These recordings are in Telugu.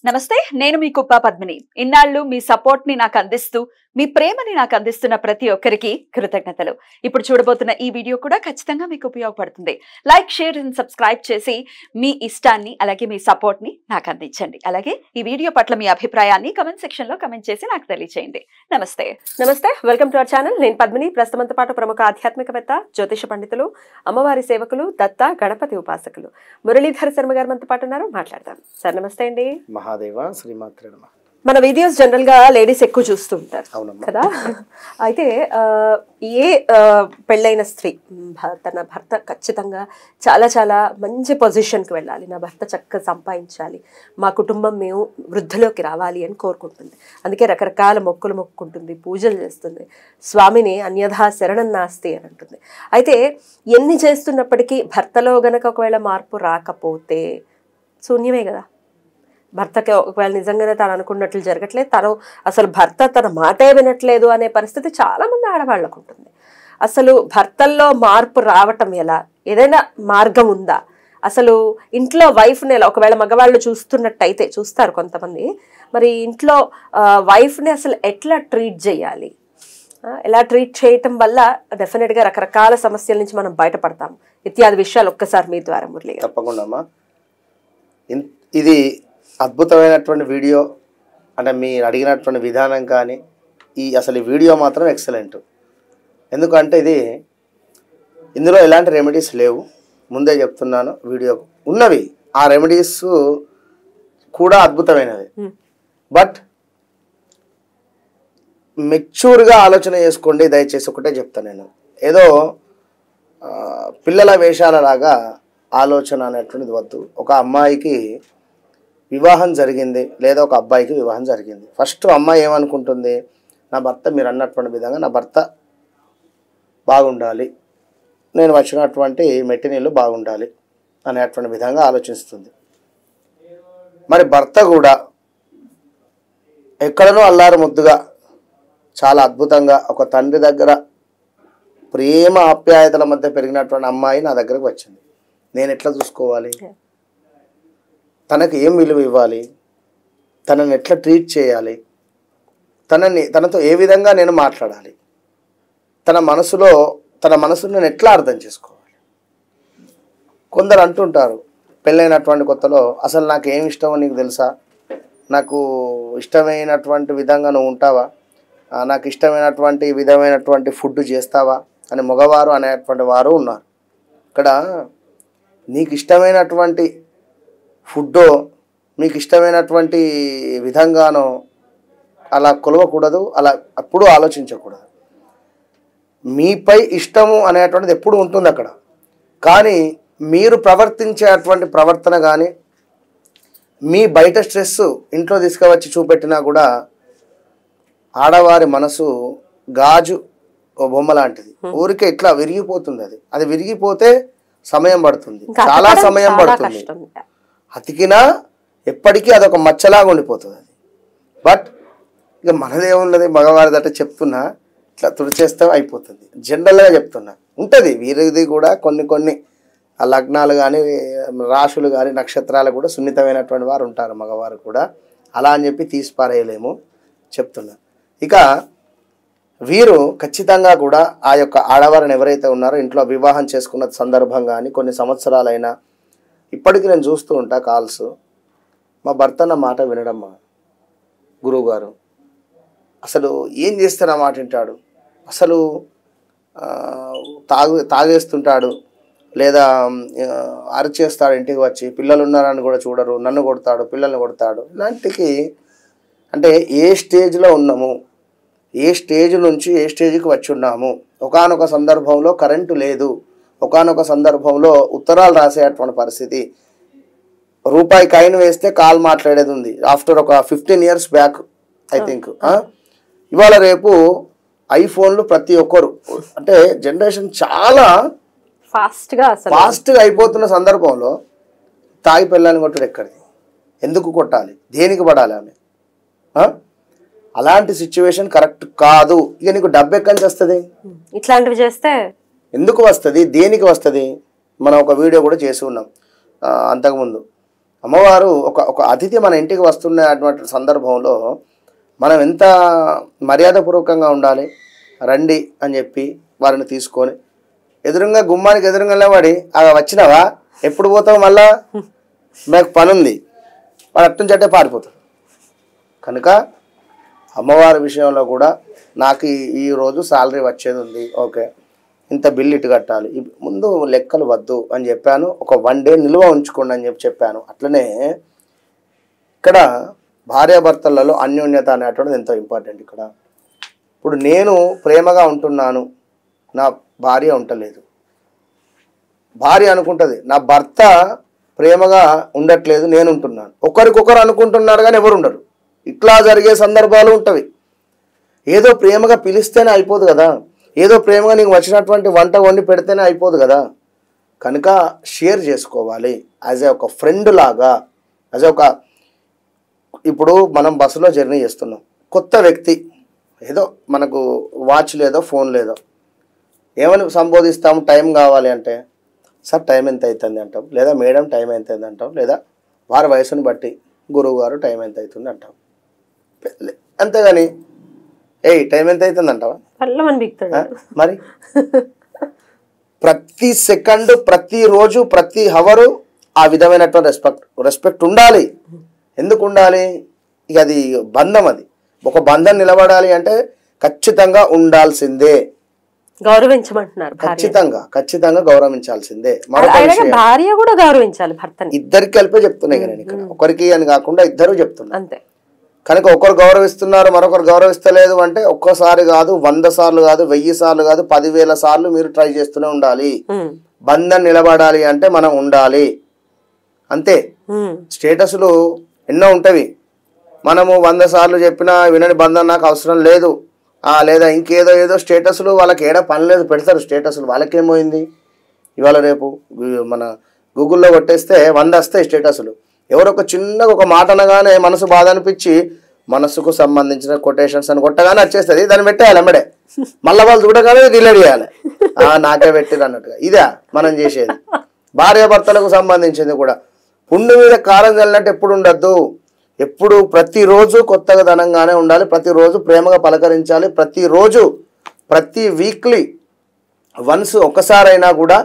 నమస్తే నేను మీ కుప్ప పద్మిని ఇన్నాళ్ళు మీ సపోర్ట్ ని నాకు అందిస్తూ మీ ప్రేమని నాకు అందిస్తున్న ప్రతి ఒక్కరికి కృతజ్ఞతలు ఇప్పుడు చూడబోతున్న ఈ వీడియో కూడా ఖచ్చితంగా మీకు ఉపయోగపడుతుంది లైక్ షేర్ అండ్ సబ్స్క్రైబ్ చేసి మీ ఇష్టాన్ని అలాగే మీ సపోర్ట్ ని నాకు అందించండి అలాగే ఈ వీడియో పట్ల మీ అభిప్రాయాన్ని కామెంట్ సెక్షన్ లో కామెంట్ చేసి నాకు తెలియజేయండి నమస్తే వెల్కమ్ టు అవర్ ఛానల్ నేను పద్మిని ప్రస్తుతంతో పాటు ప్రముఖ ఆధ్యాత్మికవేత్త జ్యోతిష పండితులు అమ్మవారి సేవకులు దత్త గణపతి ఉపాసకులు మురళీధర్ శర్మ గారు మనతో పాటు ఉన్నారు మాట్లాడదాం సార్ నమస్తే అండి మహాదేవ శ్రీమాత్రే నమః మన వీడియోస్ జనరల్ గా లేడీస్ ఎక్కువ చూస్తూ ఉంటారు కదా అయితే ఏ పెళ్ళైన స్త్రీ తన భర్త ఖచ్చితంగా చాలా చాలా మంచి పొజిషన్కి వెళ్ళాలి నా భర్త చక్కగా సంపాదించాలి మా కుటుంబం మేము వృద్ధిలోకి రావాలి అని కోరుకుంటుంది అందుకే రకరకాల మొక్కులు మొక్కుకుంటుంది పూజలు చేస్తుంది స్వామిని అన్యథా శరణం నాస్తి అని అంటుంది అయితే ఎన్ని చేస్తున్నప్పటికీ భర్తలో గనక ఒకవేళ మార్పు రాకపోతే శూన్యమే కదా భర్తకి ఒకవేళ నిజంగానే తను అనుకున్నట్లు జరగట్లేదు తను అసలు భర్త తన మాటే వినట్లేదు అనే పరిస్థితి చాలామంది ఆడవాళ్ళకు ఉంటుంది అసలు భర్తల్లో మార్పు రావటం ఎలా ఏదైనా మార్గం ఉందా అసలు ఇంట్లో వైఫ్ని ఎలా ఒకవేళ మగవాళ్ళు చూస్తున్నట్టయితే చూస్తారు కొంతమంది మరి ఇంట్లో వైఫ్ని అసలు ఎట్లా ట్రీట్ చేయాలి ఎలా ట్రీట్ చేయటం వల్ల డెఫినెట్గా రకరకాల సమస్యల నుంచి మనం బయటపడతాం ఇత్యాది విషయాలు ఒక్కసారి మీ ద్వారా మురళి తప్పకుండా అమ్మా ఇది అద్భుతమైనటువంటి వీడియో అంటే మీరు అడిగినటువంటి విధానం కానీ అసలు ఈ వీడియో మాత్రం ఎక్సలెంట్ ఎందుకంటే ఇందులో ఎలాంటి రెమెడీస్ లేవు ముందే చెప్తున్నాను వీడియో ఉన్నవి ఆ రెమెడీస్ కూడా అద్భుతమైనవి బట్ మెచ్యూర్గా ఆలోచన చేసుకోండి దయచేసి ఒకటే చెప్తాను నేను ఏదో పిల్లల వేషాలలాగా ఆలోచన అనేటువంటిది వద్దు ఒక అమ్మాయికి వివాహం జరిగింది లేదా ఒక అబ్బాయికి వివాహం జరిగింది ఫస్ట్ అమ్మాయి ఏమనుకుంటుంది నా భర్త మీరు అన్నటువంటి విధంగా నా భర్త బాగుండాలి నేను వచ్చినటువంటి మెటీరియల్ బాగుండాలి అనేటువంటి విధంగా ఆలోచిస్తుంది మరి భర్త కూడా ఎక్కడనో అల్లారు ముద్దుగా చాలా అద్భుతంగా ఒక తండ్రి దగ్గర ప్రేమ ఆప్యాయతల మధ్య పెరిగినటువంటి అమ్మాయి నా దగ్గరకు వచ్చింది నేను ఎట్లా చూసుకోవాలి తనకు ఏం విలువ ఇవ్వాలి తనని ఎట్లా ట్రీట్ చేయాలి తనతో ఏ విధంగా నేను మాట్లాడాలి తన మనసును నేను ఎట్లా అర్థం చేసుకోవాలి కొందరు అంటుంటారు పెళ్ళైనటువంటి కొత్తలో అసలు నాకు ఏమి ఇష్టమో నీకు తెలుసా నాకు ఇష్టమైనటువంటి విధంగా నువ్వు ఉంటావా నాకు ఇష్టమైనటువంటి విధమైనటువంటి ఫుడ్ చేస్తావా అని మగవారు అనేటువంటి వారు ఉన్నారు ఇక్కడ నీకు ఇష్టమైనటువంటి ఫుడ్డో మీకు ఇష్టమైనటువంటి విధంగానో అలా కొలవకూడదు అలా అప్పుడు ఆలోచించకూడదు మీపై ఇష్టము అనేటువంటిది ఎప్పుడు ఉంటుంది అక్కడ కానీ మీరు ప్రవర్తించేటువంటి ప్రవర్తన కానీ మీ బయట స్ట్రెస్ ఇంట్లో తీసుకువచ్చి చూపెట్టినా కూడా ఆడవారి మనసు గాజు బొమ్మ లాంటిది ఊరికే ఇట్లా విరిగిపోతుంది అది విరిగిపోతే సమయం పడుతుంది చాలా సమయం పడుతుంది అతికినా ఎప్పటికీ అదొక మచ్చలాగా ఉండిపోతుంది అది బట్ ఇక మనదేమున్నది మగవారిదట చెప్తున్నా ఇట్లా తుడిచేస్తే అయిపోతుంది జనరల్గా చెప్తున్నా ఉంటుంది వీరిది కూడా కొన్ని ఆ లగ్నాలు కానీ రాశులు కానీ నక్షత్రాలు కూడా సున్నితమైనటువంటి వారు ఉంటారు మగవారు కూడా అలా అని చెప్పి తీసి పారేయలేము చెప్తున్నా ఇక వీరు ఖచ్చితంగా కూడా ఆ యొక్క ఆడవారిని ఎవరైతే ఉన్నారో ఇంట్లో వివాహం చేసుకున్న సందర్భం కానీ కొన్ని సంవత్సరాలైనా ఇప్పటికీ నేను చూస్తూ ఉంటా కాల్స్ మా భర్త నా మాట వినడమ్మా గురువుగారు అసలు ఏం చేస్తే నా మాట వింటాడు అసలు తాగేస్తుంటాడు లేదా అరిచేస్తాడు ఇంటికి వచ్చి పిల్లలు ఉన్నారని కూడా చూడరు నన్ను కొడతాడు పిల్లల్ని కొడతాడు ఇలాంటికి అంటే ఏ స్టేజ్లో ఉన్నాము ఏ స్టేజ్ నుంచి ఏ స్టేజ్కి వచ్చి ఉన్నాము ఒకానొక సందర్భంలో కరెంటు లేదు ఒకానొక సందర్భంలో ఉత్తరాలు రాసేటువంటి పరిస్థితి రూపాయి కాయిన్ వేస్తే కాల్ మాట్లాడేది ఉంది ఆఫ్టర్ ఒక 15 years బ్యాక్ ఐ థింక్ ఇవాళ రేపు ఐఫోన్లు ప్రతి ఒక్కరు అంటే జనరేషన్ చాలా ఫాస్ట్గా అయిపోతున్న సందర్భంలో తాగి పిల్లల్ని కొట్టడు ఎక్కడిది ఎందుకు కొట్టాలి దేనికి పడాలి ఆమె అలాంటి సిచ్యువేషన్ కరెక్ట్ కాదు ఇక నీకు డబ్బు ఎక్కడి నుంచి వస్తుంది ఇట్లాంటివి చేస్తే ఎందుకు వస్తుంది దేనికి వస్తుంది మనం ఒక వీడియో కూడా చేసి ఉన్నాం అంతకుముందు అమ్మవారు ఒక అతిథి మన ఇంటికి వస్తున్నటువంటి సందర్భంలో మనం ఎంత మర్యాదపూర్వకంగా ఉండాలి. రండి అని చెప్పి వారిని తీసుకొని ఎదురుగా గుమ్మానికి ఎదురుగా నిలబడి వచ్చినావా, ఎప్పుడు పోతావు, మళ్ళా మాకు పని ఉంది, వాడు అట్నుంచి అట్టే పారిపోతాడు. కనుక అమ్మవారి విషయంలో కూడా నాకు ఈరోజు శాలరీ వచ్చేది ఉంది, ఓకే ఇంత బిల్ ఇటు కట్టాలి, ముందు లెక్కలు వద్దు అని చెప్పాను. ఒక 1 డే నిల్వ ఉంచుకోండి అని చెప్పాను. అట్లనే ఇక్కడ భార్యాభర్తలలో అన్యోన్యత అనేటువంటిది ఎంతో ఇంపార్టెంట్. ఇక్కడ ఇప్పుడు నేను ప్రేమగా ఉంటున్నాను, నా భార్య ఉండలేదు. భార్య అనుకుంటుంది నా భర్త ప్రేమగా ఉండట్లేదు, నేను ఉంటున్నాను. ఒకరికొకరు అనుకుంటున్నారు కానీ ఎవరు ఉండరు. ఇట్లా జరిగే సందర్భాలు ఉంటవి. ఏదో ప్రేమగా పిలిస్తేనే అయిపోదు కదా, ఏదో ప్రేమగా నీకు వచ్చినటువంటి వంట వండి పెడితేనే అయిపోదు కదా. కనుక షేర్ చేసుకోవాలి యాజ్ ఒక ఫ్రెండ్ లాగా, యాజ్ ఒక ఇప్పుడు మనం బస్సులో జర్నీ చేస్తున్నాం, కొత్త వ్యక్తి, ఏదో మనకు వాచ్ లేదో ఫోన్ లేదో, ఏమని సంబోధిస్తాము, టైం కావాలి అంటే సార్ టైం ఎంత అవుతుంది అంటాం, లేదా మేడం టైం ఎంత అవుతుంది అంటాం, లేదా వారి వయసుని బట్టి గురువు గారు టైం ఎంత అవుతుంది అంటాం. అంతేగాని టైం ఎంత అవుతుంది అంటావా, మరి ప్రతి సెకండ్, ప్రతిరోజు, ప్రతి హవరు ఆ విధమైనటువంటి రెస్పెక్ట్ ఉండాలి. ఎందుకు ఉండాలి? ఇక అది బంధం, అది ఒక బంధం నిలబడాలి అంటే ఖచ్చితంగా ఉండాల్సిందే, గౌరవించమంటున్నారు. ఖచ్చితంగా గౌరవించాల్సిందే. భార్య కూడా గౌరవించాలి భర్తని. ఇద్దరికి కలిపే చెప్తున్నాయి కదా నేను ఇక్కడ, ఒకరికి అని కాకుండా ఇద్దరు చెప్తున్నా అంతే. కనుక ఒకరు గౌరవిస్తున్నారు, మరొకరు గౌరవిస్తలేదు అంటే ఒక్కసారి కాదు, 100 సార్లు కాదు, 1000 సార్లు కాదు, 10,000 సార్లు మీరు ట్రై చేస్తూనే ఉండాలి. బంధం నిలబడాలి అంటే మనం ఉండాలి అంతే. స్టేటస్లు ఎన్నో ఉంటవి, మనము 100 సార్లు చెప్పినా వినని బంధం నాకు అవసరం లేదు, లేదా ఇంకేదో ఏదో స్టేటస్లు, వాళ్ళకి ఏడా పని లేదు పెడతారు స్టేటస్లు. వాళ్ళకేమోయింది, ఇవాళ రేపు మన గూగుల్లో కొట్టేస్తే 100 వస్తాయి స్టేటస్లు. ఎవరొక చిన్నగా ఒక మాట అనగానే మనసు బాధ అనిపించి మనసుకు సంబంధించిన కొటేషన్స్ అని కొట్టగానే వచ్చేస్తుంది, దాన్ని పెట్టేయాలి అమ్మడే, మళ్ళీ వాళ్ళు చూడగానే డిలీట్ చేయాలి, నాకే పెట్టిరు అన్నట్టుగా. ఇదే మనం చేసేది. భార్యాభర్తలకు సంబంధించింది కూడా పుండు మీద కారం చల్లినట్టు ఎప్పుడు ఉండద్దు. ఎప్పుడు ప్రతిరోజు కొత్తగా ధనంగానే ఉండాలి, ప్రతిరోజు ప్రేమగా పలకరించాలి, ప్రతిరోజు ప్రతి వీక్లీ వన్స్ ఒక్కసారైనా కూడా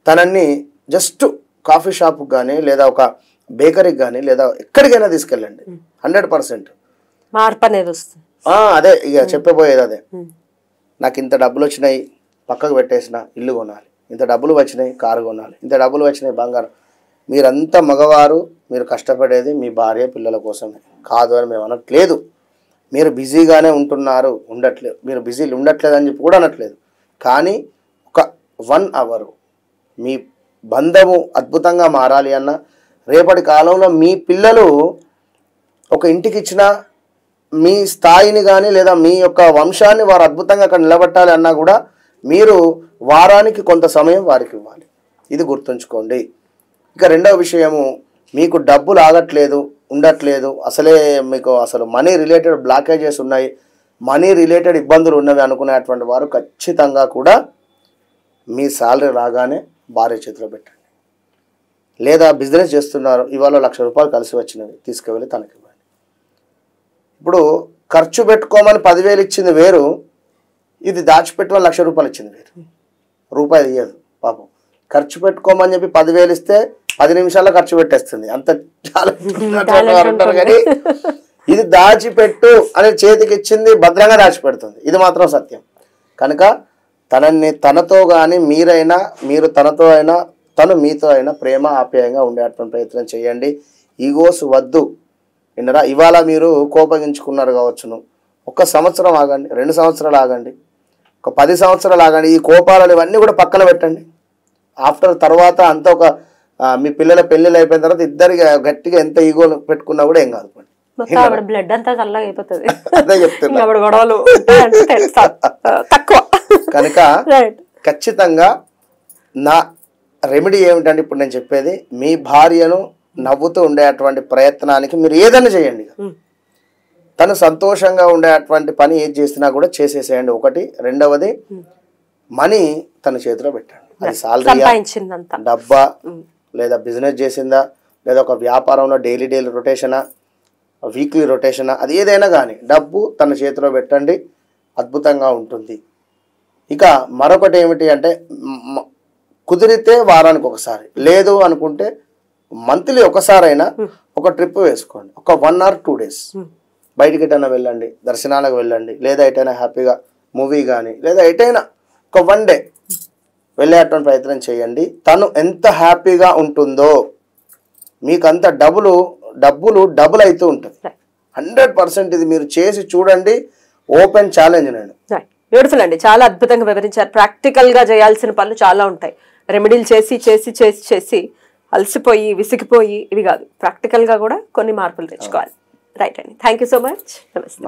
తనని జస్ట్ కాఫీ షాప్కి కానీ, లేదా ఒక బేకరీకి కానీ, లేదా ఎక్కడికైనా తీసుకెళ్ళండి. 100% మార్పు అనేది వస్తుంది. అదే ఇక చెప్పబోయేది అదే. నాకు ఇంత డబ్బులు వచ్చినాయి, పక్కకు పెట్టేసిన ఇల్లు కొనాలి, ఇంత డబ్బులు వచ్చినాయి కారు కొనాలి, ఇంత డబ్బులు వచ్చినాయి బంగారం. మీరంతా మగవారు, మీరు కష్టపడేది మీ భార్య పిల్లల కోసమే కాదు అని మేము అనట్లేదు. మీరు బిజీగానే ఉంటున్నారు, ఉండట్లేదు, మీరు బిజీలు ఉండట్లేదు అని చెప్పి కూడా అనట్లేదు. కానీ ఒక 1 అవర్ మీ బంధము అద్భుతంగా మారాలి అన్న, రేపటి కాలంలో మీ పిల్లలు ఒక ఇంటికి ఇచ్చిన మీ స్థాయిని కానీ, లేదా మీ యొక్క వంశాన్ని వారు అద్భుతంగా అక్కడ నిలబెట్టాలి అన్నా కూడా మీరు వారానికి కొంత సమయం వారికి ఇవ్వాలి. ఇది గుర్తుంచుకోండి. ఇక రెండవ విషయము, మీకు డబ్బులు ఆగట్లేదు, ఉండట్లేదు, అసలే మీకు అసలు మనీ రిలేటెడ్ బ్లాకేజెస్ ఉన్నాయి, మనీ రిలేటెడ్ ఇబ్బందులు ఉన్నవి అనుకునేటువంటి వారు ఖచ్చితంగా కూడా మీ శాలరీ రాగానే భార్య చేతిలో పెట్టండి. లేదా బిజినెస్ చేస్తున్నారు, ఇవాళ 1,00,000 రూపాయలు కలిసి వచ్చినవి తీసుకువెళ్ళి తనకి ఇవ్వండి. ఇప్పుడు ఖర్చు పెట్టుకోమని 10,000 ఇచ్చింది వేరు, ఇది దాచిపెట్టుమని 1,00,000 రూపాయలు ఇచ్చింది వేరు. రూపాయి ఇయ్యదు పాపం. ఖర్చు పెట్టుకోమని చెప్పి 10,000 ఇస్తే 10 నిమిషాల్లో ఖర్చు పెట్టేస్తుంది. అంత చాలా ఉంటారు. కానీ ఇది దాచిపెట్టు అని చేతికి ఇచ్చింది భద్రంగా దాచిపెడుతుంది, ఇది మాత్రం సత్యం. కనుక తనని తనతో కానీ, మీరైనా మీరు తనతో అయినా, తను మీతో అయినా ప్రేమ ఆప్యాయంగా ఉండేటువంటి ప్రయత్నం చేయండి. ఈగోస్ వద్దు. విన్నరా? ఇవాళ మీరు కోపగించుకున్నారు కావచ్చును, 1 సంవత్సరం ఆగండి, 2 సంవత్సరాలు ఆగండి, ఒక 10 సంవత్సరాలు ఆగండి. ఈ కోపాలు ఇవన్నీ కూడా పక్కన పెట్టండి. ఆఫ్టర్ తర్వాత అంత ఒక మీ పిల్లల పెళ్ళిళ్ళు అయిపోయిన తర్వాత ఇద్దరికి గట్టిగా ఎంత ఈగోలు పెట్టుకున్నా కూడా ఏం కాదు. బ్లడ్ అంతా చల్లగా అయిపోతుంది. అదే చెప్తున్నా. కనుక ఖచ్చితంగా నా రెమెడీ ఏమిటంటే ఇప్పుడు నేను చెప్పేది, మీ భార్యను నవ్వుతూ ఉండేటువంటి ప్రయత్నానికి మీరు ఏదైనా చేయండి. తను సంతోషంగా ఉండేటువంటి పని ఏది చేసినా కూడా చేసేసేయండి. ఒకటి. రెండవది, మనీ తన చేతిలో పెట్టండి. అది సాలరీ, డబ్బా, లేదా బిజినెస్ చేసిందా, లేదా ఒక వ్యాపారంలో డైలీ రొటేషనా, వీక్లీ రొటేషనా, అది ఏదైనా కానీ డబ్బు తన చేతిలో పెట్టండి, అద్భుతంగా ఉంటుంది. ఇక మరొకటి ఏమిటి అంటే కుదిరితే వారానికి ఒకసారి, లేదు అనుకుంటే మంత్లీ ఒకసారైనా ఒక ట్రిప్ వేసుకోండి. ఒక 1 or 2 days బయటికి ఎటైనా వెళ్ళండి, దర్శనాలకు వెళ్ళండి, లేదా ఎటైనా హ్యాపీగా మూవీ కానీ, లేదా ఎటైనా ఒక 1 day వెళ్ళేటువంటి ప్రయత్నం చేయండి. తను ఎంత హ్యాపీగా ఉంటుందో మీకు అంత డబ్బులు డబుల్ అవుతూ ఉంటుంది. 100% ఇది మీరు చేసి చూడండి. ఓపెన్ ఛాలెంజ్ నేను. బ్యూటిఫుల్ అండి, చాలా అద్భుతంగా వివరించారు. ప్రాక్టికల్గా చేయాల్సిన పనులు చాలా ఉంటాయి. రెమెడీలు చేసి చేసి చేసి చేసి అలసిపోయి విసిగిపోయి ఇవి కాదు, ప్రాక్టికల్గా కూడా కొన్ని మార్పులు తెచ్చుకోవాలి. రైట్ అండి, థ్యాంక్ యూ సో మచ్. నమస్తే.